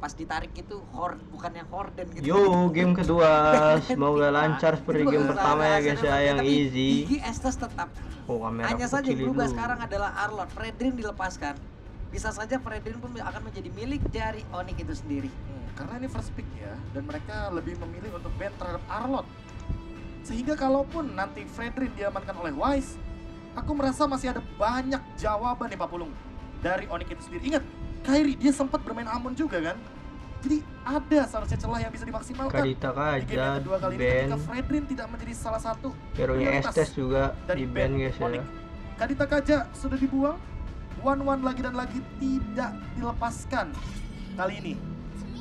pas ditarik itu bukan yang Horden gitu. Yo, game kedua semoga lancar seperti game pertama ya guys ya, yang easy. Gigi Estes tetap. Hanya saja berubah sekarang adalah Arlott. Fredrin dilepaskan. Bisa saja Fredrin pun akan menjadi milik dari Onyx itu sendiri. Karena ini first pick ya, dan mereka lebih memilih untuk ban terhadap Arlott. Sehingga kalaupun nanti Fredrin diamankan oleh Wise, aku merasa masih ada banyak jawaban nih Pak Pulung dari Onyx itu sendiri. Ingat, Kairi dia sempat bermain Amon juga kan. Jadi ada seharusnya celah yang bisa dimaksimalkan. Kadita Di game yang kedua kali ini ketika Fredrin tidak menjadi salah satu hero-nya Estes juga di ban guys ya. Kadita Kaja sudah dibuang. One lagi dan lagi tidak dilepaskan kali ini.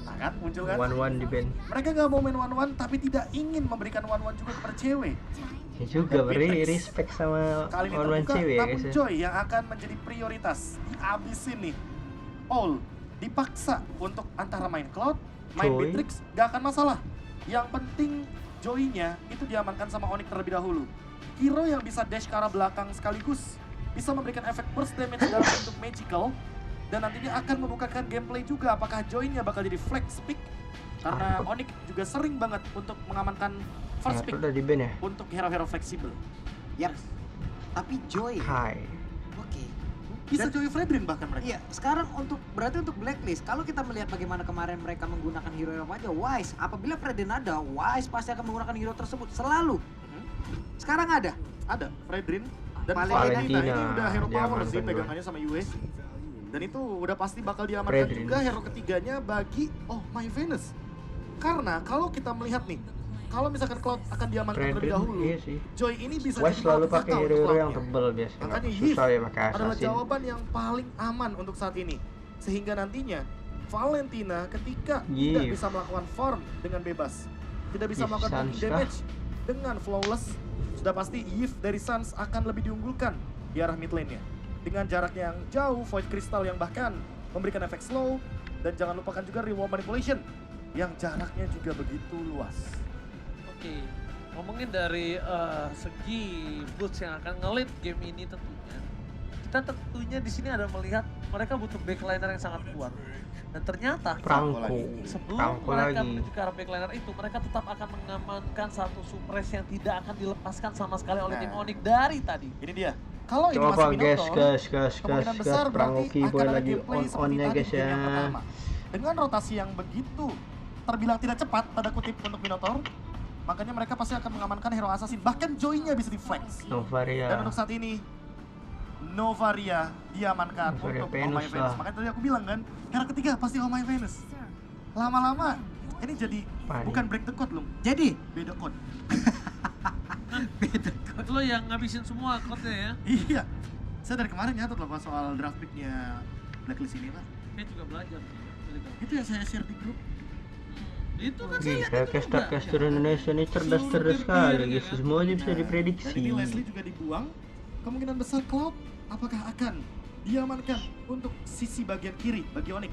Nah kan muncul kan? One di ban. Mereka nggak mau main one tapi tidak ingin memberikan one juga kepada cewek. Ya juga beri respect sama kali ini one terbuka, cewek ya namun guys ya. Joy yang akan menjadi prioritas dihabisin nih. All dipaksa untuk antara main Cloud, main Joy. Beatrix, gak akan masalah. Yang penting Joy-nya itu diamankan sama Onyx terlebih dahulu. Hero yang bisa dash ke arah belakang sekaligus bisa memberikan efek burst damage dalam bentuk magical, dan nantinya akan membukakan gameplay juga apakah Joy-nya bakal jadi flex pick, karena Onyx juga sering banget untuk mengamankan first pick udah di ban ya. untuk hero-hero fleksibel. Yap. Tapi Joy. Hai. Oke. Bisa Joy Fredrin bahkan mereka. Iya, sekarang berarti untuk Blacklist, kalau kita melihat bagaimana kemarin mereka menggunakan hero yang aja, Wise, apabila Fredrin ada, Wise pasti akan menggunakan hero tersebut selalu. Sekarang ada Fredrin dan Valentina ini udah hero power diamankan sih dulu. pegangannya sama Yue. Dan itu udah pasti bakal diamankan Fredrin. juga hero ketiganya bagi My Venus. Karena kalau kita melihat nih, kalau misalkan Cloud akan diamankan terlebih dahulu, Iya sih. Joy ini bisa Wise selalu pakai malapetaka untuk hero yang Cloud-nya. tebel biasanya. Makanya Susah ya pakai adalah assassin. jawaban yang paling aman untuk saat ini. Sehingga nantinya Valentina ketika tidak bisa melakukan farm dengan bebas, tidak bisa melakukan Sans damage dengan flawless, sudah pasti Yves dari Sans akan lebih diunggulkan di arah mid lane-nya. Dengan jarak yang jauh, Void Crystal yang bahkan memberikan efek slow, dan jangan lupakan juga Reward Manipulation yang jaraknya juga begitu luas. Oke, ngomongin dari segi Boots yang akan nge-lead game ini tentunya. Kita tentunya di sini ada melihat mereka butuh backliner yang sangat kuat. Dan ternyata sebelum mereka menuju ke arah backliner itu, mereka tetap akan mengamankan satu suppress yang tidak akan dilepaskan sama sekali oleh tim Onyx dari tadi. Ini dia. Kalau ini Coba masih guys, Minotaur, kemungkinan besar berarti Prangoki akan boleh ada lagi gameplay seperti on-nya tadi guys di game yang ya. pertama. Dengan rotasi yang begitu terbilang tidak cepat, tanda kutip untuk Minotaur, makanya mereka pasti akan mengamankan hero assassin. Bahkan Joy-nya bisa di-flex. Novaria. Dan untuk saat ini, Novaria diamankan Novaria untuk Venus Oh My Venus. lah. Makanya tadi aku bilang kan, hero ketiga pasti Oh My Venus. Lama-lama, ini jadi bukan break the code loh, Jadi beda code. Lo yang ngabisin semua code-nya ya. Iya, saya dari kemarin nyatet loh pas soal draft pick-nya Blacklist ini Pak. Saya juga belajar sih. Itu yang saya share di grup. Itu kan saya lihat Gila, itu juga. caster Indonesia ini cerdas sekali guys. Semuanya bisa Dan diprediksi. ini Leslie juga dibuang. Kemungkinan besar Cloud apakah akan diamankan untuk sisi bagian kiri bagi Onyx?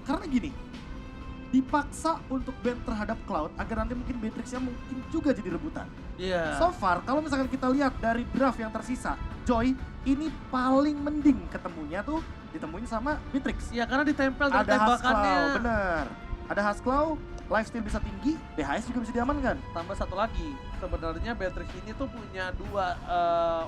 Karena gini, dipaksa untuk ban terhadap Cloud agar nanti mungkin Beatrix-nya mungkin juga jadi rebutan. Iya. So far, kalau misalkan kita lihat dari draft yang tersisa, Joy ini paling mending ketemunya tuh ditemuin sama Beatrix. Iya, karena ditempel dari Ada Hasclaw, tembakannya. bener. Ada Hasclaw, lifesteal bisa tinggi, DHS juga bisa diamankan. Tambah satu lagi, sebenarnya Beatrix ini tuh punya dua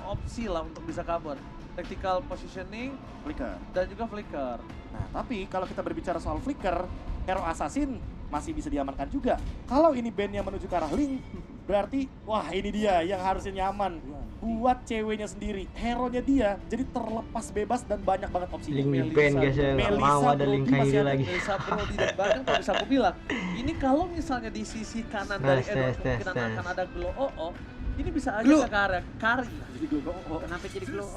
opsi lah untuk bisa cover. Tactical positioning Flicker. dan juga flicker. Nah, tapi kalau kita berbicara soal flicker, hero assassin masih bisa diamankan juga. Kalau ini bandnya menuju ke arah Link, berarti wah ini dia yang harusnya nyaman buat ceweknya sendiri. Hero-nya dia jadi terlepas bebas dan banyak banget opsi. Link di Melissa, ban guys ya, nggak Melissa, mau ada Brody link masih kayak ada. lagi. Melissa Brody, dan bahkan kalau bisa aku bilang, ini kalau misalnya di sisi kanan dari Edward kemungkinan akan ada glow OO, ini bisa aja Glow. ke arah Kari. Jadi gue kenapa jadi glow?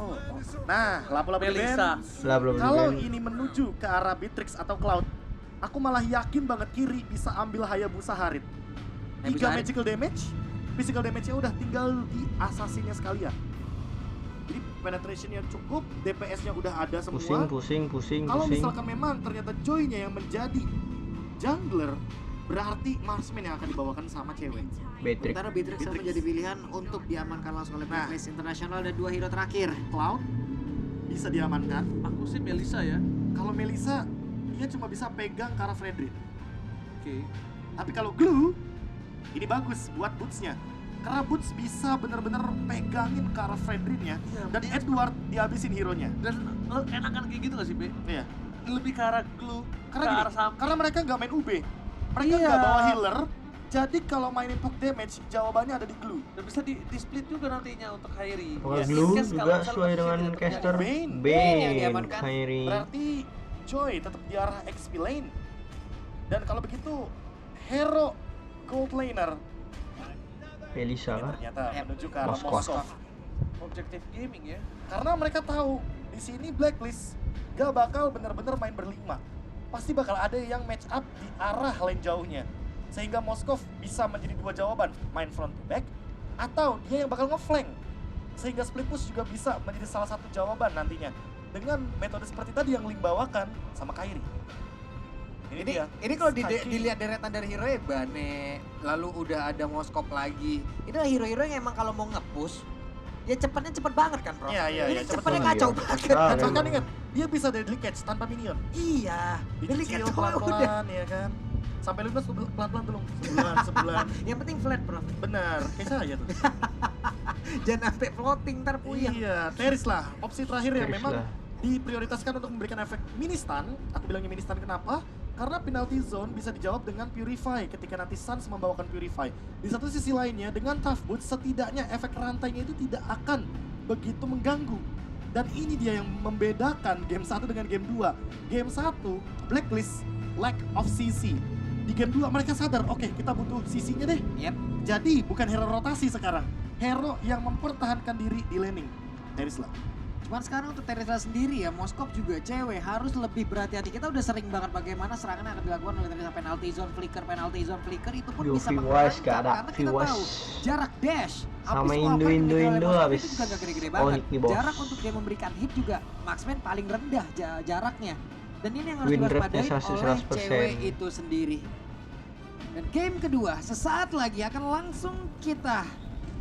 Nah, lapu-lapu di Melissa. band. Lah belum Kalau di ban. ini menuju ke arah Beatrix atau Cloud, aku malah yakin banget kiri bisa ambil Hayabusa Harit. 3 Hayabusa Harit. magical damage, physical damage-nya udah tinggal di assassin-nya sekalian. Jadi penetration-nya cukup, DPS-nya udah ada semua. Pusing. Kalau misalkan memang ternyata Joy-nya yang menjadi jungler, berarti Marksman yang akan dibawakan sama cewek. Beatrix. Sementara Beatrix akan menjadi pilihan untuk diamankan langsung oleh Blacklist Internasional dan 2 hero terakhir. Cloud bisa diamankan. Aku sih Melissa ya. Kalau Melissa, dia cuma bisa pegang Kara Fredrin. Oke. Tapi kalau Glue, ini bagus buat Boots-nya. Karena Boots bisa bener-bener pegangin Kara Fredrin-nya. Iya, Dan dia- Edward dihabisin hero-nya. Dan enakan kayak gitu gak sih, Be? Iya. Lebih ke arah glue, Karena ke gini, arah samping. karena mereka nggak main UB. Mereka Iya. nggak bawa healer. Jadi kalau mainin poke damage, jawabannya ada di Glue. Dan bisa di split juga nantinya untuk Kairi. Apakah Yes. Glue In case juga kalau misalnya sesuai dengan posisinya tidak caster Bane. Bane yang Bane, diamankan. Kairi. Berarti Joy tetap di arah XP lane. Dan kalau begitu, hero gold laner Elisa ini kah? ternyata Yep. menuju ke arah Moskov. Moskov. Objektif gaming ya. Karena mereka tahu di sini Blacklist gak bakal bener-bener main berlima. Pasti bakal ada yang match up di arah lane jauhnya. Sehingga Moskov bisa menjadi dua jawaban, main front to back, atau dia yang bakal ngeflank. Sehingga split push juga bisa menjadi salah satu jawaban nantinya. Dengan metode seperti tadi yang Ling bawakan sama Kairi. Ini kalau Sky dilihat deretan dari hero ya Bane, lalu udah ada Moskop lagi. Ini adalah hero-hero yang emang kalau mau nge-push, ya cepatnya cepet banget kan bro? Iya, Ini cepet cepetnya banget, kacau iya. banget. Ah, Dan memang. bahkan ingat, dia bisa deadly catch tanpa minion. Iya, deadly Dicicil catch udah. pelan-pelan ya kan. Sampai lunas pelan-pelan dulu, sebulan. Yang penting flat bro, Benar, kayak saya tuh. jangan sampai floating ntar puyeng. Iya, Teris lah. Opsi terakhir yang Teris memang lah. diprioritaskan untuk memberikan efek mini stun. Aku bilangnya mini stun kenapa? Karena penalty zone bisa dijawab dengan Purify ketika nanti Suns membawakan Purify. Di satu sisi lainnya, dengan Tough Boots setidaknya efek rantainya itu tidak akan begitu mengganggu. Dan ini dia yang membedakan game 1 dengan game 2. Game 1, Blacklist, lack of CC. Di game 2 mereka sadar, oke kita butuh CC-nya deh. Yep. Jadi bukan hero rotasi sekarang. Hero yang mempertahankan diri di laning. Teris lah. Cuman sekarang untuk Teresa sendiri ya, Moskop juga cewek harus lebih berhati-hati. Kita udah sering banget bagaimana serangan yang akan dilakukan oleh Teresa, penalty zone flicker itu pun Yo, bisa Viwas mengancam gak ada, karena kita Viwas. tahu jarak dash Sama habis Indo, wafat yang Indo, dimiliki oleh Indo Moskop habis itu juga gak gede-gede banget. Onyx nih, bos. Jarak untuk dia memberikan hit juga Marksman paling rendah jaraknya. Dan ini yang harus Win diwaspadai rate-nya oleh 100%. cewek itu sendiri. Dan game kedua sesaat lagi akan langsung kita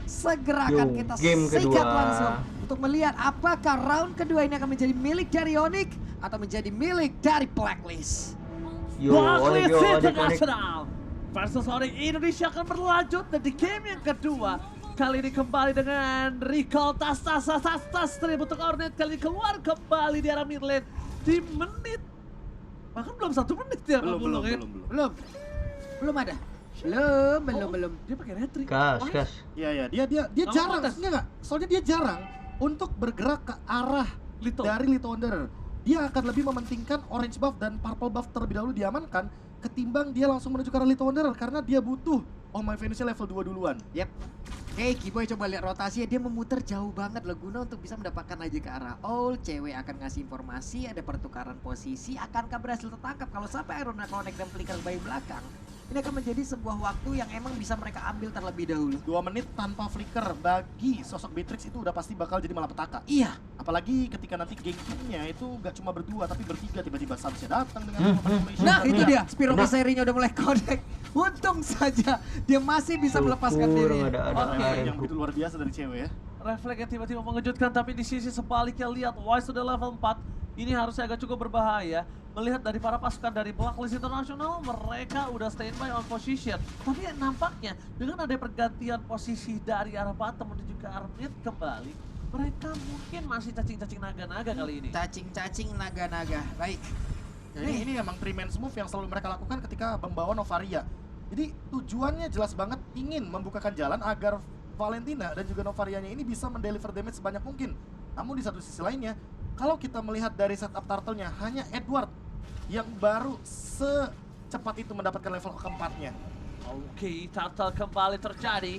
segerakan Yo, kita game sikat kedua. langsung untuk melihat apakah round kedua ini akan menjadi milik dari Onyx atau menjadi milik dari Blacklist. Yo, Onyx, Blacklist yo, Onyx, Onyx. International versus Onyx Indonesia akan berlanjut dan di game yang kedua kali ini kembali dengan recall tas trip untuk Hornet kali ini keluar kembali di arah mid lane di menit bahkan belum 1 menit ya Belum. Belum ada. Belum. Dia pakai retrik. Gas. Iya, dia Kamu jarang, protes? enggak. Soalnya dia jarang untuk bergerak ke arah Lito. dari Lito Wanderer. Dia akan lebih mementingkan orange buff dan purple buff terlebih dahulu diamankan ketimbang dia langsung menuju ke arah Lito Wanderer karena dia butuh Oh My Venusnya level 2 duluan. Yep. Oke, Kiboy coba lihat rotasinya, dia memutar jauh banget loh guna untuk bisa mendapatkan aja ke arah all. Cewek akan ngasih informasi, ada pertukaran posisi, akankah berhasil tertangkap kalau sampai Iron Connect dan Flicker bayi belakang. Ini akan menjadi sebuah waktu yang emang bisa mereka ambil terlebih dahulu. 2 menit tanpa flicker bagi sosok Beatrix itu udah pasti bakal jadi malapetaka. Iya, Apalagi ketika nanti geng timnya itu gak cuma berdua tapi bertiga, tiba-tiba Sansnya datang dengan manipulation. nah itu dia, Iya. Spiro Benar. serinya udah mulai connect. Untung saja dia masih bisa melepaskan Syukur diri. ada Oke. Aren yang begitu luar biasa dari cewek ya. Refleks yang tiba-tiba mengejutkan tapi di sisi sebaliknya lihat Wise sudah level 4. Ini harusnya agak cukup berbahaya. Melihat dari para pasukan dari Blacklist International, mereka udah standby on position. Tapi nampaknya dengan ada pergantian posisi dari arah bottom menuju ke arah mid kembali, mereka mungkin masih cacing-cacing naga-naga kali ini. Cacing-cacing naga-naga. Baik. Jadi ini emang 3-man move yang selalu mereka lakukan ketika membawa Novaria. Jadi tujuannya jelas banget ingin membukakan jalan agar Valentina dan juga Novarianya ini bisa mendeliver damage sebanyak mungkin. Namun di satu sisi lainnya, kalau kita melihat dari setup turtle-nya, hanya Edward yang baru secepat itu mendapatkan level keempatnya. Oke, turtle kembali terjadi.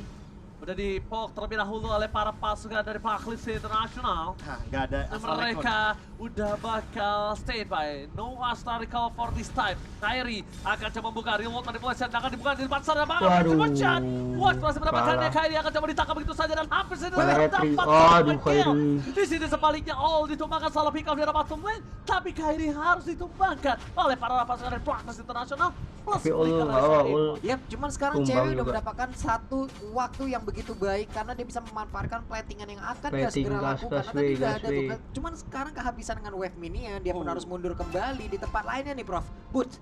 Udah dipok terlebih dahulu oleh para pasukan dari Blacklist International. Nah, nggak ada Dan Astral Recon. mereka udah bakal standby. No Astral Recall for this time. Kairi akan coba membuka remote manipulation. Akan dibuka di depan sana. Waduh, Pecat. Watch masih mendapatkannya. kalah. Kairi akan coba ditangkap begitu saja. Dan hampir saja Kalah dapat retri. satu Aduh, point kill. Kairi. Di sini sebaliknya all ditumbangkan salah pick off dari bottom lane. Tapi Kairi harus ditumbangkan oleh para pasukan dari Blacklist International. Plus Tapi ul flicker dari awal Kairi. ul Yap, cuman sekarang Tumbang cewek udah juga. mendapatkan satu waktu yang begitu baik karena dia bisa memanfaatkan platingan yang akan dia Plating segera gas, lakukan. gas, Karena tadi udah ada gas, tuh. Cuman sekarang kehabisan dengan wave mini dia pun harus mundur kembali di tempat lainnya nih Prof. Boots.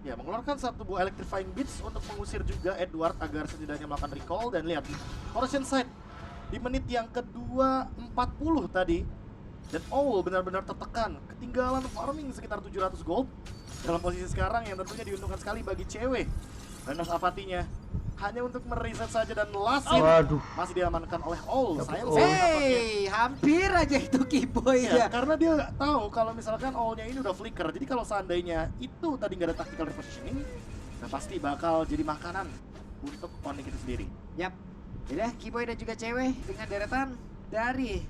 Ya, mengeluarkan satu buah electrifying beats untuk mengusir juga Edward agar setidaknya melakukan recall. Dan lihat, Corrosion Sight di menit yang kedua 40 tadi. Dan Owl benar-benar tertekan, ketinggalan farming sekitar 700 gold. Dalam posisi sekarang yang tentunya diuntungkan sekali bagi cewek. Renos Avatinya hanya untuk mereset saja dan last hit Waduh. masih diamankan oleh Owl. Sayang Oh. sekali nampaknya. Hey, hampir aja itu Kiboy Ya, ya. karena dia tahu kalau misalkan Owl-nya ini udah flicker. Jadi kalau seandainya itu tadi nggak ada tactical repositioning, nah pasti bakal jadi makanan untuk Onyx itu sendiri. Yap. Yaudah, Kiboy dan juga cewek dengan deretan dari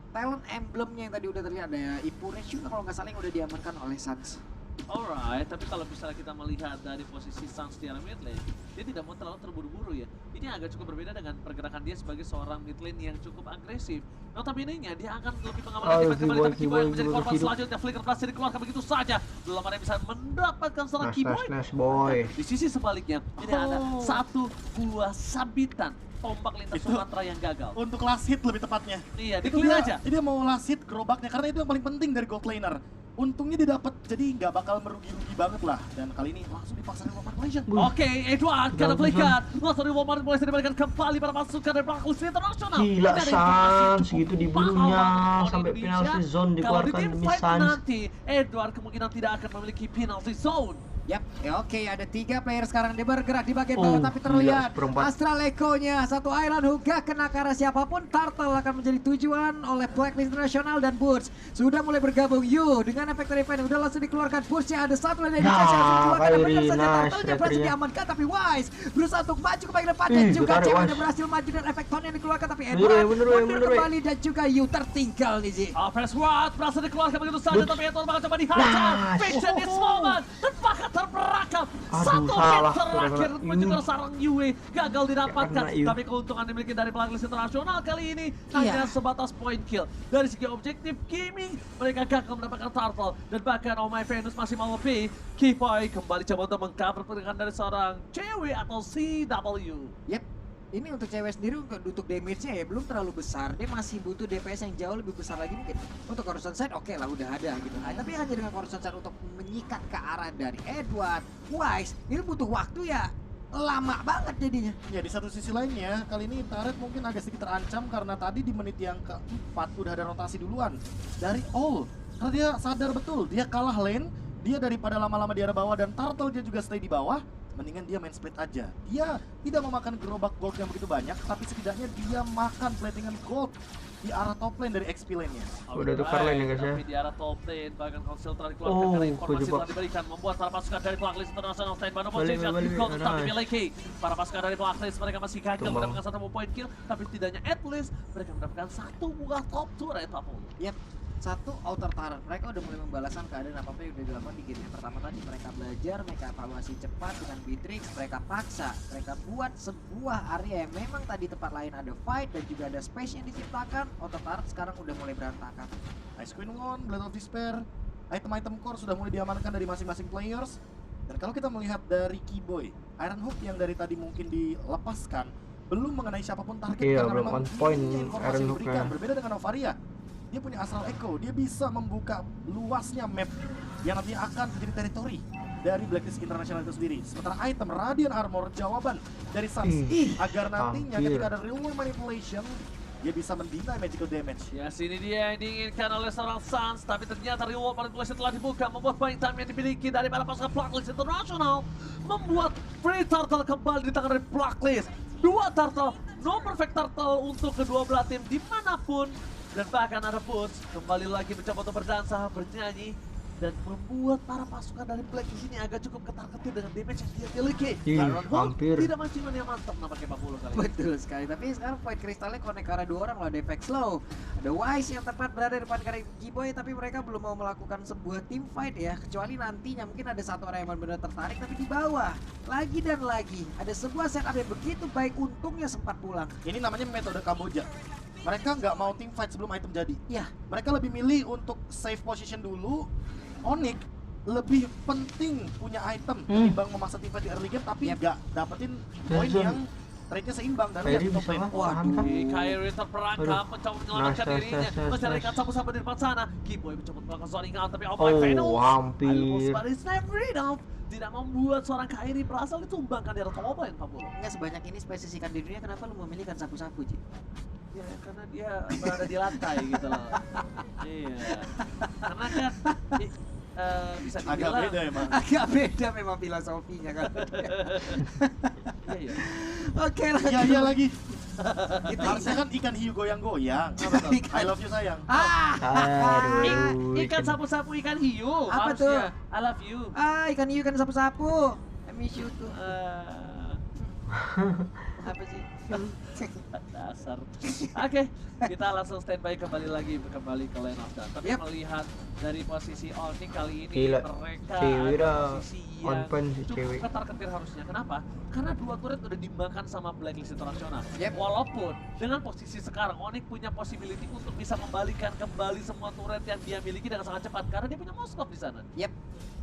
talent emblemnya yang tadi udah terlihat. Ada Ipures juga kalau nggak salah yang udah diamankan oleh Suns. Alright, tapi kalau misalnya kita melihat dari posisi Suns di area mid lane, dia tidak mau terlalu terburu-buru ya. Ini agak cukup berbeda dengan pergerakan dia sebagai seorang mid lane yang cukup agresif. Notabene-nya dia akan lebih mengamankan defense kembali, tapi Kiboy yang menjadi korban selanjutnya. Flicker berhasil dikeluarkan begitu saja. Belum ada yang bisa mendapatkan seorang Kiboy. Nice boy. Di sisi sebaliknya, ini ada satu buah sabitan tombak lintas Itu- Sumatera yang gagal. Untuk last hit lebih tepatnya. Iya, Itu di-clear dia, aja. dia mau last hit gerobaknya karena itu yang paling penting dari gold laner. Untungnya dia dapat, jadi nggak bakal merugi-rugi banget lah. Dan kali ini langsung dipaksain sama Manipulation. Oke, Edward kena Udah, flicker. Langsung di Walmart mulai dibalikan kembali pada pasukan dari Blacklist International. Gila, Ini ada Suns, informasi segitu cukup dibunuhnya, mahal banget sampai oleh penalty Indonesia. zone Kalau di dikeluarkan team demi fight Suns. nanti, Edward kemungkinan tidak akan memiliki penalty zone. Yap, ya oke, ada 3 player sekarang dia bergerak di bagian bawah, Oh, tapi gila, terlihat seperempat. Astral Echo-nya satu Island Hook gak kena ke arah siapapun. Turtle akan menjadi tujuan oleh Blacklist International dan Boots sudah mulai bergabung. Dengan efek event udah langsung dikeluarkan. Boots-nya ada satu lagi yang dikasih langsung dikeluarkan. Dan benar saja nice, Turtle-nya berhasil referee-nya. diamankan, tapi Wise berusaha untuk maju ke bagian depan dan juga ditarik ceweknya Wise. berhasil maju dan efek tone yang dikeluarkan, tapi Bener, Edward bener, mundur bener. kembali dan juga tertinggal nih Zi. Alves Watt berhasil dikeluarkan begitu saja, tapi Edward bakal coba dihajar. Nice. Vision this moment dan bakal terperangkap. Aduh, Satu hit salah. terakhir Kena menuju ke Yu. sarang Yue gagal didapatkan, Kena Yu. tapi keuntungan dimiliki dari Blacklist International kali ini Iya. hanya sebatas point kill. Dari segi objektif gaming, mereka gagal mendapatkan Turtle dan bahkan Oh My Venus masih mau lebih. Kiboy kembali coba untuk mengcover pergerakan dari seorang cewek atau CW. Yep. Ini untuk cewek sendiri untuk damage-nya ya belum terlalu besar. Dia masih butuh DPS yang jauh lebih besar lagi mungkin. Untuk Corrosion Sight oke lah udah ada gitu. Tapi hanya dengan Corrosion Sight untuk menyikat ke arah dari Edward, Wise, ini butuh waktu ya lama banget jadinya. Ya, di satu sisi lainnya, kali ini Turret mungkin agak sedikit terancam karena tadi di menit yang keempat udah ada rotasi duluan dari Owl. Karena dia sadar betul, dia kalah lane, dia daripada lama-lama di arah bawah dan Turtle dia juga stay di bawah, mendingan dia main split aja. Dia tidak memakan gerobak gold yang begitu banyak, tapi setidaknya dia makan platingan gold di arah top lane dari XP lane-nya. Udah tukar lane ya, guys, ya. Tapi di arah top lane bahkan Council telah dikeluarkan Oh, karena informasi kejebak. telah diberikan membuat para pasukan dari Blacklist International stand by no Balik, position. balik, Gold tetap nice. dimiliki. Para pasukan dari Blacklist mereka masih gagal Tumbang. mendapatkan satu point kill, tapi setidaknya at least mereka mendapatkan satu buah top turret apapun. Yep. Satu outer turret, mereka udah mulai membalaskan keadaan apa-apa yang udah dilakukan di game yang pertama tadi. Mereka belajar, mereka evaluasi cepat dengan Beatrix, mereka paksa, mereka buat sebuah area yang memang tadi tempat lain ada fight dan juga ada space yang diciptakan. Outer turret sekarang udah mulai berantakan. Ice Queen One, Blade of Despair, item-item core sudah mulai diamankan dari masing-masing players. Dan kalau kita melihat dari Kiboy, Iron Hook yang dari tadi mungkin dilepaskan, belum mengenai siapapun target Iya, karena belum memang on point minimnya informasi Iron yang Hook-nya. diberikan. Berbeda dengan Novaria, dia punya Astral Echo, dia bisa membuka luasnya map yang nantinya akan menjadi teritori dari Blacklist International itu sendiri. Sementara item Radiant Armor, jawaban dari Suns agar nantinya hampir. ketika ada real world manipulation, dia bisa mendinai magical damage. Ya, sini dia yang diinginkan oleh seorang Suns, tapi ternyata reward manipulation telah dibuka, membuat buying time yang dimiliki dari para pasukan Blacklist International, membuat free turtle kembali di tangan dari Blacklist. Dua turtle, no perfect turtle untuk kedua belah tim dimanapun, dan bahkan ada Boots kembali lagi mencoba untuk berdansa, bernyanyi, dan membuat para pasukan dari Blacklist ini agak cukup ketar-ketir dengan damage yang dia miliki. Ih, Iron Hook hampir. tidak mancing yang mantap nampaknya 40 kali. Betul sekali, tapi sekarang point kristalnya connect ke arah dua orang loh, ada efek slow. Ada Wise yang tepat berada di depan karena Kiboy, tapi mereka belum mau melakukan sebuah team fight ya. Kecuali nantinya mungkin ada satu orang yang benar-benar tertarik, tapi di bawah. Lagi dan lagi, ada sebuah setup yang begitu baik, untungnya sempat pulang. Ini namanya metode Kamboja. Mereka nggak mau team fight sebelum item jadi. Ya, Mereka lebih milih untuk save position dulu. Onyx lebih penting punya item ketimbang memaksa tim fight di early game, tapi Yep. nggak dapetin poin Zone. yang trade-nya seimbang dan Kyrie lihat top bisa lane. lah. Waduh. Kyrie terperangkap mencoba menyelamatkan Nice, dirinya. nice, Masih ada nice. ikan sapu-sapu di depan sana. Keyboy mencoba melakukan seorang ingat tapi Oh, Venom hampir. almost, but it's never enough. Tidak membuat seorang Kyrie berhasil ditumbangkan di atas top lane, Pak Bolo. Enggak sebanyak ini spesies ikan di dunia, kenapa lu memilih ikan sapu-sapu, Ji? Ya, karena dia berada di lantai gitu loh. Iya. Karena kan bisa Agak dibilang. beda emang. Agak beda memang filosofinya kan. Iya, iya. Oke lah. Iya lagi. Itu Harusnya kan ikan hiu goyang-goyang. I love you sayang. Aduh, Ikan sapu-sapu ikan hiu. Apa harusnya. I love you. Ikan hiu, ikan sapu-sapu. I miss you tuh. Apa sih? Dasar. Oke, kita langsung standby kembali ke Lane of Dawn. Tapi Yep. melihat dari posisi Onyx kali ini Gila, mereka cewek ada dah posisi on yang point si cukup cewek. ketar-ketir harusnya. Kenapa? Karena dua turret udah dimakan sama Blacklist Internasional. Yep. Walaupun dengan posisi sekarang Onyx punya possibility untuk bisa membalikan kembali semua turret yang dia miliki dengan sangat cepat karena dia punya Moskov di sana. Yep.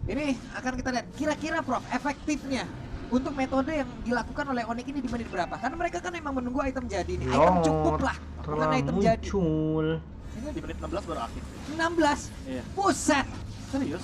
Ini akan kita lihat kira-kira Prof efektifnya untuk metode yang dilakukan oleh Onyx ini di menit berapa? Karena mereka kan emang menunggu item jadi nih. Item cukup lah, bukan telah item jadi. muncul. Ini di menit 16 baru aktif. 16. Iya. Buset. Serius?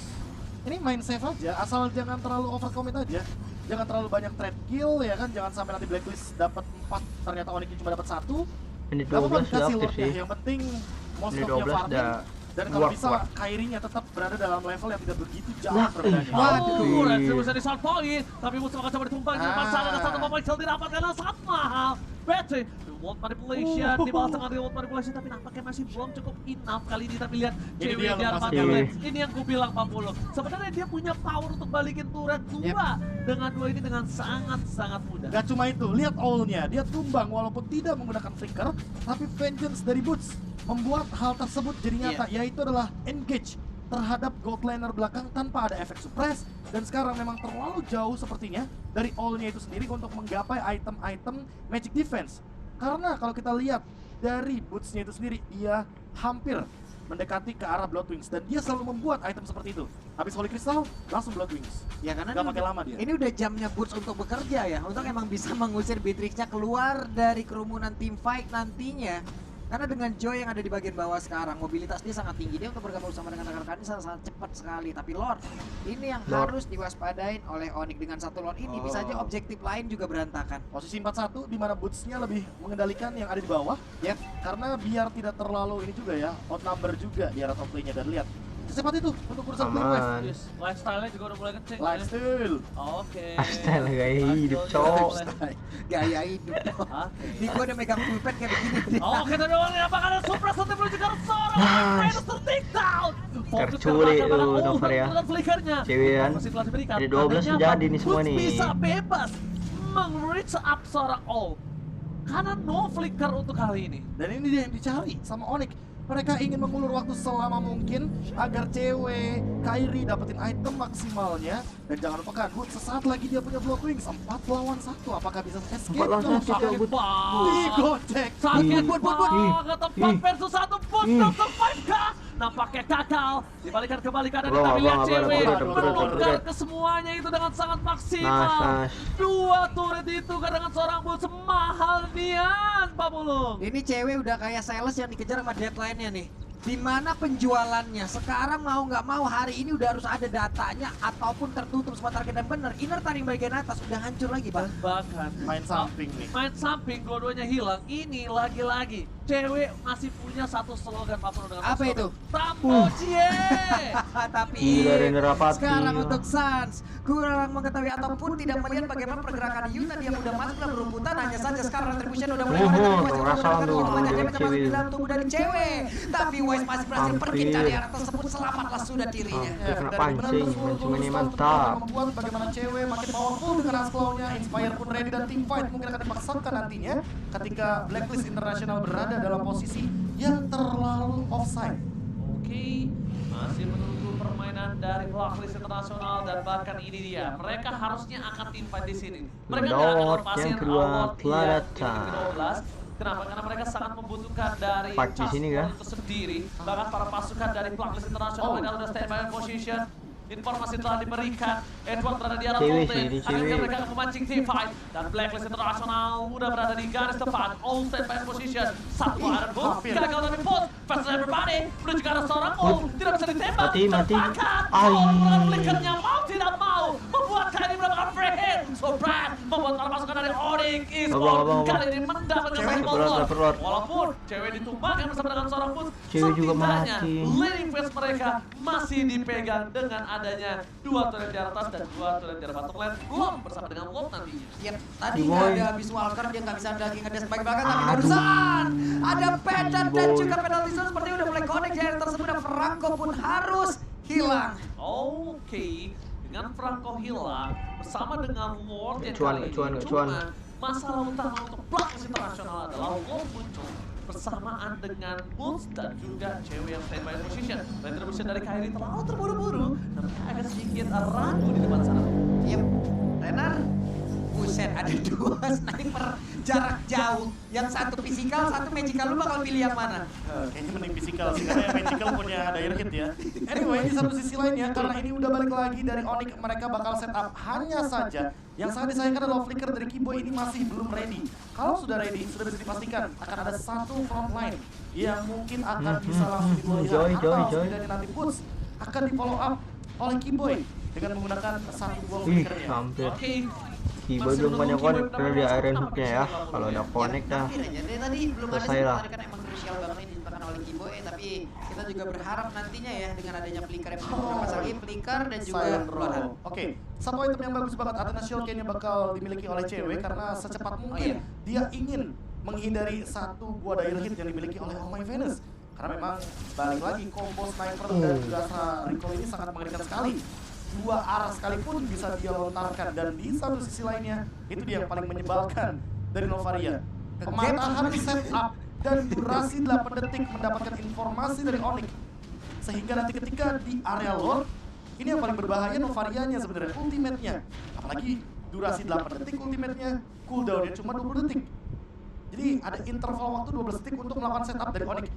Ini main safe aja, asal jangan terlalu overcommit aja. Jangan terlalu banyak trade kill ya kan, jangan sampai nanti Blacklist dapat 4, ternyata Onyx cuma dapat 1. Menit Gak apa-apa 12 sudah dikasih aktif load sih. yang penting Menit Moskownya 12 farming. udah Dan kalau work, bisa work. Kyrie-nya tetap berada dalam level yang tidak begitu jauh Wah, berbedanya. Waduh, dan Ih. bisa di short point, tapi musuh akan coba ditumpang di depan sana dan satu pemain kill didapatkan dan sangat mahal. Battery, reward manipulation, dibalas dengan reward manipulation, tapi nampaknya masih belum cukup enough kali ini. Tapi lihat Ini cewek dia di lepas armada ini. lane. Ini yang gue bilang Pak Polo. Sebenarnya dia punya power untuk balikin turret dua dengan dua ini dengan sangat-sangat mudah. Gak cuma itu, lihat all-nya. Dia tumbang walaupun tidak menggunakan flicker, tapi vengeance dari Boots membuat hal tersebut jadi nyata, yaitu adalah engage terhadap gold laner belakang tanpa ada efek suppress. Dan sekarang memang terlalu jauh sepertinya dari all-nya itu sendiri untuk menggapai item-item magic defense. Karena kalau kita lihat dari Boots-nya itu sendiri, dia hampir mendekati ke arah Bloodwings dan dia selalu membuat item seperti itu. Habis Holy Crystal, langsung Bloodwings. Ya karena Gak ini pakai udah- lama dia. Ini udah jamnya Boots untuk bekerja ya, untuk emang bisa mengusir Beatrix-nya keluar dari kerumunan tim fight nantinya. Karena dengan Joy yang ada di bagian bawah sekarang, mobilitas dia sangat tinggi. Dia untuk bergabung sama dengan rekan-rekannya sangat cepat sekali. Tapi Lord, ini yang Lord. harus diwaspadain oleh Onyx. Dengan satu Lord ini bisa aja objektif lain juga berantakan. Posisi 4-1 di mana Boots-nya lebih mengendalikan yang ada di bawah. Yep. Karena biar tidak terlalu ini juga ya, outnumber juga di arah top lane-nya. Dan lihat, secepat itu untuk urusan Blue Wave. Aman. Yes, lifestyle-nya juga udah mulai kecil. Lifestyle. Oke. Lifestyle gaya hidup, cowok. Gaya hidup. Oke. Ini gua udah megang pulpen kayak begini. Oke, tapi awalnya apakah ada Supra Satu menuju ke arah seorang Nice. Venus take down. Fokus Terculik ke belakang, tuh, Nover ya. dengan flickernya. Cewekan. Masih telah diberikan. Ada 12 Tandanya jadi apa? nih semua Boots nih. bisa bebas meng-reach up seorang all. Karena no flicker untuk kali ini. Dan ini dia yang dicari sama Onyx. Mereka ingin mengulur waktu selama mungkin agar cewek Kyrie dapetin item maksimalnya. Dan jangan lupakan, Boots sesaat lagi dia punya Bloodwings 4 lawan 1. Apakah bisa escape? 4 lawan No, 1 sakit ya, Boots. digocek. Sakit Ih. banget, 4 Ih. versus 1 Boots Ih. dan survive kah? Nampaknya gagal. Dibalikan kembali keadaan Belum, kita lihat belum, cewek belum, belum, menukar belum. ke semuanya itu dengan sangat maksimal. Nice. Dua turret itu dengan seorang Boots mahal nian, Pak Mulung. Ini cewek udah kayak sales yang dikejar sama deadline-nya nih. Di mana penjualannya? Sekarang mau nggak mau hari ini udah harus ada datanya ataupun tertutup semua target dan bener. Inner taring bagian atas udah hancur lagi, Bang. Bahkan Main samping nih. main samping dua-duanya hilang. Ini lagi-lagi cewek masih punya satu slogan Pak Mulung dengan Apa slogan, itu? Tambocie. Tapi Gila, Rene Rapati. sekarang untuk Suns kurang mengetahui ataupun tidak melihat bagaimana pergerakan Yuta dia udah masuk dalam rumputan. Hanya saja sekarang retribution udah mulai Rasakan tuh dari masuk cewek. di dalam tubuh dari cewek. Tapi Wise masih berhasil pergi Hampir. dari arah tersebut. Selamatlah sudah dirinya. Hampir kena Dan pancing, benar-benar pancing ini seluruh mantap. stun membuat bagaimana cewek makin powerful dengan Asclaw-nya, Inspire pun ready dan team fight mungkin akan dipaksakan nantinya ketika Blacklist International berada dalam posisi yang terlalu offside. Oke, masih menunggu permainan dari Blacklist Internasional dan bahkan ini dia. Mereka harusnya akan tim fight di sini. Mereka nggak akan Lord lepasin yang kedua, award Planeta. yang ke-12. Kenapa? Karena mereka sangat membutuhkan dari Fight di sini, kan? itu sendiri. Bahkan para pasukan dari Blacklist Internasional mereka sudah standby in position. Informasi telah diberikan. Edward berada di arah Cewek Volte. sih, ini Akhirnya cewek. mereka memancing T5. Dan Blacklist Internasional udah berada di garis depan. All stand by position. Satu Iron Book. Gagal dari Bolt. Fast everybody. Menuju ke arah seorang All. Tidak bisa ditembak. Mati. Terbakar. Ai. All melakukan flickernya mau tidak mau. Membuat kali mendapatkan free hit. So Brad membuat para pasukan dari Onyx Esports. Abang. Kali ini mendapatkan satu Terperot. molor. Walaupun cewek ditumbangkan bersama dengan seorang Boot. Cewek juga setidaknya mati. leading phase mereka masih dipegang dengan adanya 2 turret di atas dan 2 turret di bottom lane. Lom bersama dengan Lom nantinya. Yep, tadi Boy. nggak ada Beast Walker, dia nggak bisa lagi ngedes baik belakang, tapi Aduh. barusan ada Pedan dan Boy. juga penalti zone seperti udah mulai connect ya, yang tersebut dan Franco pun harus hilang. Oke, dengan Franco hilang bersama dengan Lord yang Cuan, kali ini cuan. cuma masalah utama untuk Blacklist Internasional adalah Lord muncul bersamaan dengan Bulls dan juga cewek yang standby position. Retribution dari Kyrie terlalu terburu-buru, tapi agak sedikit ragu di depan sana. Yep, Renar, buset ada 2 sniper jarak jauh, yang satu physical, satu magical, lu bakal pilih yang mana? Kayaknya mending physical sih, karena yang magical punya daya hit ya. Anyway, di satu sisi lainnya, karena ini udah balik lagi dari Onyx, mereka bakal setup. Hanya saja, yang sangat disayangkan adalah flicker dari Kiboy ini masih belum ready. Kalau sudah ready, sudah bisa dipastikan akan ada satu front line yang mungkin akan bisa langsung dipelihara. Atau setidaknya nanti Boots akan di follow up oleh Kiboy dengan menggunakan satu buah Ih, flickernya. hampir. Oke, Kiboy belum punya connect karena dia Iron Hook-nya ya. Kalau udah connect dah. Hampir aja, dari tadi belum ada Selesai lah. tadi kan emang krusial banget ini ditemukan oleh Kiboy, tapi kita juga berharap nantinya ya dengan adanya flicker yang beberapa lagi flicker dan juga Silent Bloodhound. Roll. Oke, satu item yang bagus banget Athena Shield kayaknya bakal dimiliki oleh cewek karena secepat mungkin dia ingin menghindari satu buah dire hit yang dimiliki oleh Oh My Venus. Karena memang balik lagi combo sniper dan juga recall ini sangat mengerikan sekali. 2 arah sekalipun bisa dia lontarkan, dan di satu sisi lainnya itu dia yang paling menyebalkan dari Novaria. Pematahan setup dan durasi 8 detik mendapatkan informasi dari Onyx. Sehingga nanti ketika di area Lord, ini yang paling berbahaya Novarianya sebenarnya, ultimate-nya. Apalagi durasi 8 detik ultimate-nya, cooldown-nya cuma 20 detik. Jadi ada interval waktu 12 detik untuk melakukan setup dari Onyx.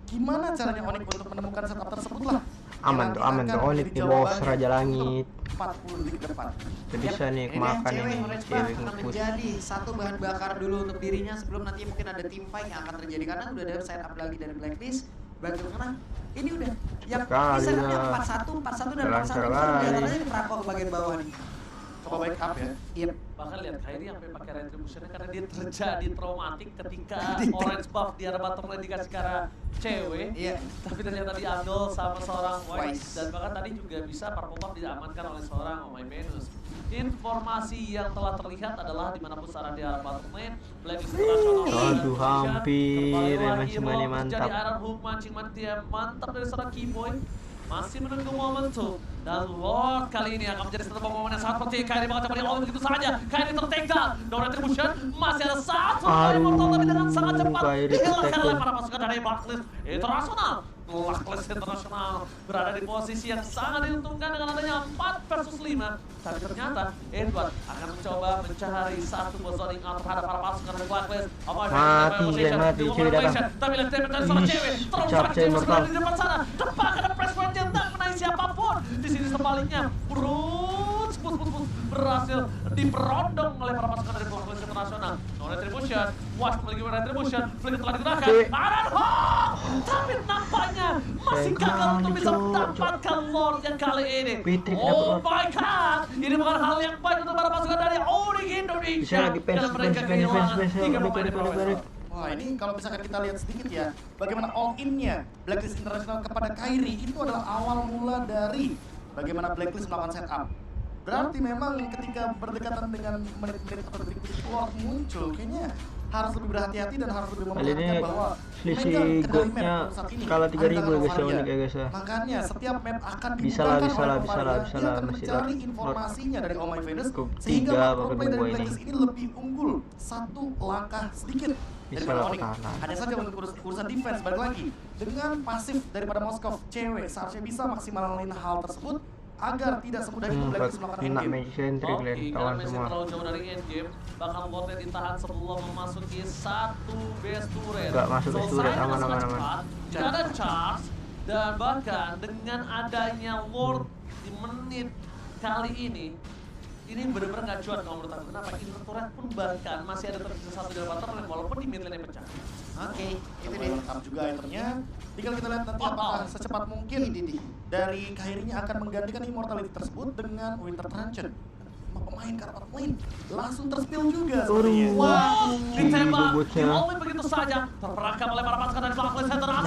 Gimana caranya Onyx untuk menemukan setup tersebut lah? Aman tuh Onyx di bawah Raja Langit. 40 detik ke depan. Udah bisa nih Ini kemakan cewek ini. Orange Cewek Buff nge-push. menjadi satu bahan bakar dulu untuk dirinya sebelum nanti mungkin ada tim fight yang akan terjadi, karena udah ada side up lagi dari Blacklist. Bantu karena ini udah yang Kali bisa namanya lah. 41 dan 41 Lancar itu kali. diantaranya di Franco ke bagian bawah nih. Coba back up ya. Yep. bahkan lihat Kyrie sampai pakai retribution karena dia terjadi traumatik ketika Orange Buff di arah bottom lane dikasih ke arah cewek. Iya. Tapi ternyata diambil sama seorang Wise. Wise. Dan bahkan tadi juga bisa Purple Buff diamankan oleh seorang Oh My Venus. Informasi yang telah terlihat adalah di mana pusara di arah bottom lane, Blacklist International. Aduh, hampir. Kembali lagi Mancing-mancing Bob menjadi mantap. Iron Hook, mancing-mancing mantap dari seorang Keyboy. Masih menunggu momentum, dan Lord kali ini akan menjadi satu momen yang sangat penting. Kyrie bakal coba di-all begitu saja. Kyrie ter-take down, no retribution, masih ada satu kali mortal tapi dengan sangat cepat Kyrie dihilangkan ter-take oleh down. para pasukan dari Blacklist International. Blacklist International berada di posisi yang sangat diuntungkan dengan adanya 4 versus 5. Tapi ternyata Edward akan mencoba mencari satu positioning out terhadap para pasukan dari Blacklist. Mati, cewek datang. Tapi lihat damage dari seorang Ih, cewek. Terus cap seorang cewek cewek mortal. di depan sana. Cepat ada press point yang tak menang siapapun. Di sini sebaliknya, Bruce berhasil diperondong oleh para pasukan dari Blacklist International. No retribution, Watch memiliki retribution, Flick telah digunakan. Cewek. Iron Hawk, tapi nampaknya masih gagal untuk bisa mendapatkan Lord yang kali ini. Fitri Oh dapat Lord. my god, ini bukan hal yang baik untuk para pasukan dari Onyx Indonesia. Bisa lagi Dan mereka kehilangan 3 pemain di bawah. Wah, ini kalau misalkan kita lihat sedikit ya, bagaimana all-in-nya Blacklist International kepada Kyrie itu adalah awal mula dari bagaimana Blacklist melakukan setup. Berarti memang ketika berdekatan dengan menit-menit atau detik-detik Lord muncul, kayaknya harus lebih berhati-hati dan harus lebih Kali memperhatikan ini bahwa selisih memegang kendali map goldnya saat ini skala 3000 ada ya guys ya, Novaria. Onyx ya guys ya. Makanya setiap map akan Bisa lah, dibukakan bisa oleh lah, bisa Novaria. lah, bisa Dia lah, akan masih mencari Lord. informasinya dari Oh My Venus Cukup sehingga tiga pro pakai player dari dua ini. Blacklist ini lebih unggul satu langkah sedikit Bisa daripada lah Onyx. pertahanan. Hanya saja untuk urusan defense balik lagi dengan pasif daripada Moskov cewek seharusnya bisa maksimalin hal tersebut agar tidak semudah itu Blacklist melakukan Kena endgame. magic sentry Oke, kalian karena kawan masih semua. terlalu jauh dari endgame, bakal botnya ditahan sebelum memasuki satu base turret. Nggak masuk base turret, Selesai aman, dengan aman, sangat aman. cepat. Jika ada charge, Dan bahkan dengan adanya Lord di menit kali ini benar-benar nggak cuan kalau menurut aku. Kenapa? Interturret pun bahkan masih ada tersisa satu dari bottom lane walaupun di mid lane yang pecah. Oke, itu dia. Lengkap juga itemnya. Tinggal kita lihat nanti apakah secepat mungkin dari Kairinya akan menggantikan immortality tersebut dengan Winter Truncheon. Pemain karakter lain langsung terspill juga sebenarnya. Wow, ditembak, bobotnya. di begitu saja. Terperangkap oleh para pasukan dari Blacklist Center Nice.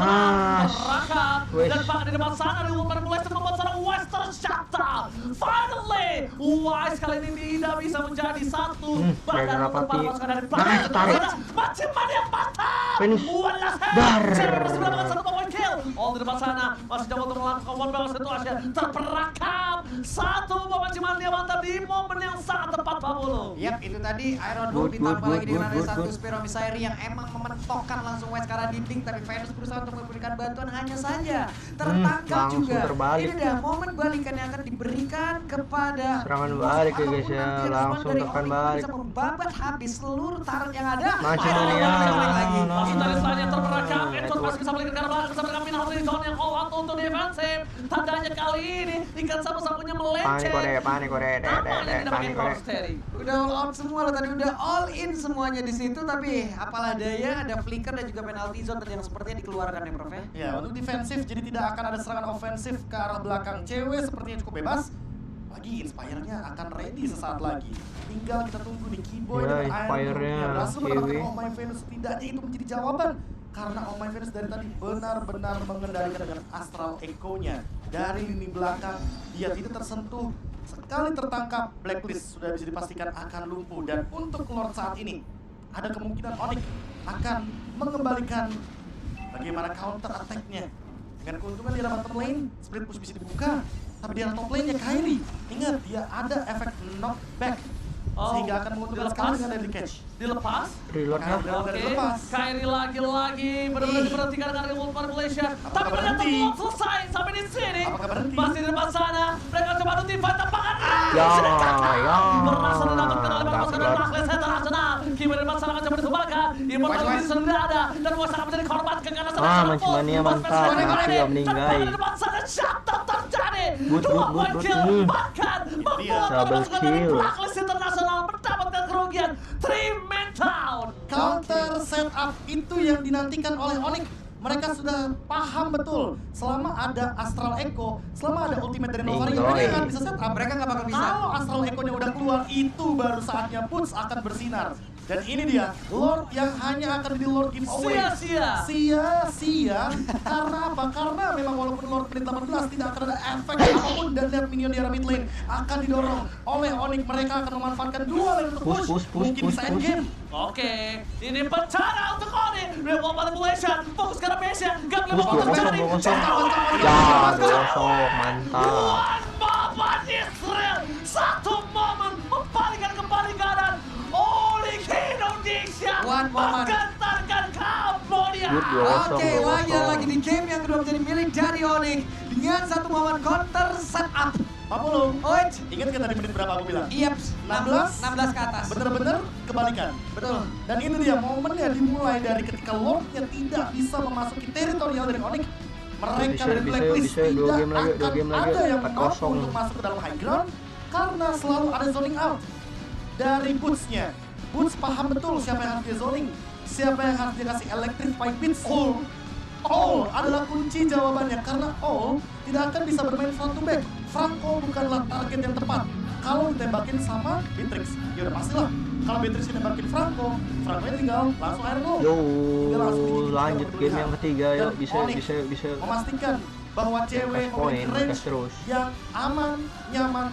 terperangkap. Wes. Dan bahkan di depan sana di Wolverine mulai membuat seorang Wise tershutdown. Finally, Wise kali ini tidak bisa menjadi satu. Bahkan gara-gara untuk para Pati. pasukan dari Nice, Blacklist tarik. macam mana yang patah. Finish. Walah, Dar. Cewek masih mendapatkan satu poin kill. All di depan sana masih jauh untuk melakukan one balance situasi. Terperangkap. Satu pemanciman dia mantap di momen yang sangat tepat, Pak Bolo. Yap, itu tadi Iron Good, Hook ditambah good, lagi dengan ada good, satu good. Spear of Misery yang emang mementokkan langsung West ke arah dinding, tapi Venus berusaha untuk memberikan bantuan hanya saja tertangkap langsung juga. terbalik. Ini dia momen balikan yang akan diberikan kepada Serangan balik ya, guys, ya. Walaupun nanti Langsung dari tekan Onyx balik. bisa membabat habis seluruh turret yang ada. Macam Ayo, mana ya? lagi. Masih dari selanjutnya terperangkap, Nah, Edson masih bisa balikin ke arah belakang bersama dengan Minal Rizon yang all out untuk defensif. Tandanya kali ini tingkat satu-satunya melenceng. Panik kode, Namanya tidak pakai panik power kode. steady. Udah all out semua loh tadi, udah all in semuanya di situ, tapi apalah daya ada flicker dan juga penalty zone yang sepertinya dikeluarkan ya Prof ya. Ya, untuk defensif jadi tidak akan ada serangan ofensif ke arah belakang. Cewek sepertinya cukup bebas. Lagi Inspire-nya akan ready sesaat lagi. Tinggal kita tunggu nih Keyboy Ya, dan Iron Inspire-nya, Hook berhasil Cewek. mendapatkan Oh My Venus. Setidaknya itu menjadi jawaban. Karena Oh My Venus dari tadi benar-benar mengendalikan dengan Astral Echo-nya. Dari lini belakang, dia tidak tersentuh. Sekali tertangkap, Blacklist sudah bisa dipastikan akan lumpuh. Dan untuk Lord saat ini, ada kemungkinan Onyx akan mengembalikan bagaimana counter attack-nya. Dengan keuntungan di arah bottom lane, split push bisa dibuka. Tapi di arah top lane-nya Kairi, ingat dia ada efek knockback. Sehingga akan menguntungkan sekali dengan deadly catch. Dilepas. Reload ya. Oke, Dilepas. Kairi lagi benar-benar diperhentikan dengan Remote Manipulation. Tapi Apakah ternyata berhenti? belum selesai sampai di sini. Apakah berhenti? Masih di depan sana. Mereka coba notify tempakan. Ya, Berhasil didapatkan oleh para pasukan dapat. Blacklist International. Keyboard di depan sana akan coba diterbangkan. Immortality Wise. sudah ada dan Wise akan menjadi korban ke kanan sana. Ah, Mancimania mantap. Masih ya meninggal. Di depan sana shutdown terjadi. Good, Dua good, poin good. kill bahkan membuat para Double pasukan dari kill. Blacklist International mendapatkan kerugian 3-man down. Counter setup itu yang dinantikan oleh Onyx. Mereka sudah paham betul selama ada Astral Echo, selama ada ultimate dari Novari, Enjoy. mereka akan bisa setup. Mereka nggak bakal bisa. Kalau Astral Echo-nya udah keluar, itu baru saatnya Boots akan bersinar. Dan ini dia, Lord yang hanya akan jadi Lord giveaway. Sia-sia. Sia-sia. Karena apa? Karena memang walaupun Lord menit 18 tidak akan ada efek apapun dan lihat minion di arah mid lane akan didorong oleh Onyx. Mereka akan memanfaatkan dua lane untuk push. Mungkin bisa endgame. Oke, ini bencana untuk Oni. Remote Manipulation, fokus ke arah base-nya. Gak boleh Bus fokus terjadi. 2-0. Ya, 2-0. Mantap. One moment Israel. Satu momen membalikkan kembali keadaan. Oli Indonesia One moment. menggentarkan Kambodia. Good, dua. Oke, lagi 2-0. di game yang kedua menjadi milik dari Onyx dengan satu momen counter setup. Pak Polo, Oit, ingat kita di menit berapa aku bilang? iya, 16? 16 ke atas. Bener-bener kebalikan. Betul. Dan itu dia momennya dimulai dari ketika Lordnya tidak bisa memasuki teritorial dari Onyx. Mereka Bisa, dari bisa, Blacklist bisa. Dua tidak game lagi, dua akan game lagi. ada yang 4-0. mampu untuk masuk ke dalam high ground karena selalu ada zoning out dari Boots-nya. Boots paham betul siapa yang harus dia zoning, siapa yang harus dia kasih electrify beats. All adalah kunci jawabannya karena All tidak akan bisa bermain front to back. Franco bukanlah target yang tepat. Kalau ditembakin sama Beatrix, ya udah pastilah. Kalau Beatrix ditembakin Franco, Franco tinggal langsung Iron Hook. Yo, Tinggal langsung digigit lanjut sama game Blue yang Hand. ketiga. Yuk, Dan bisa, Onyx bisa. memastikan bahwa cewek Cash point, memiliki range cash terus. yang aman, nyaman,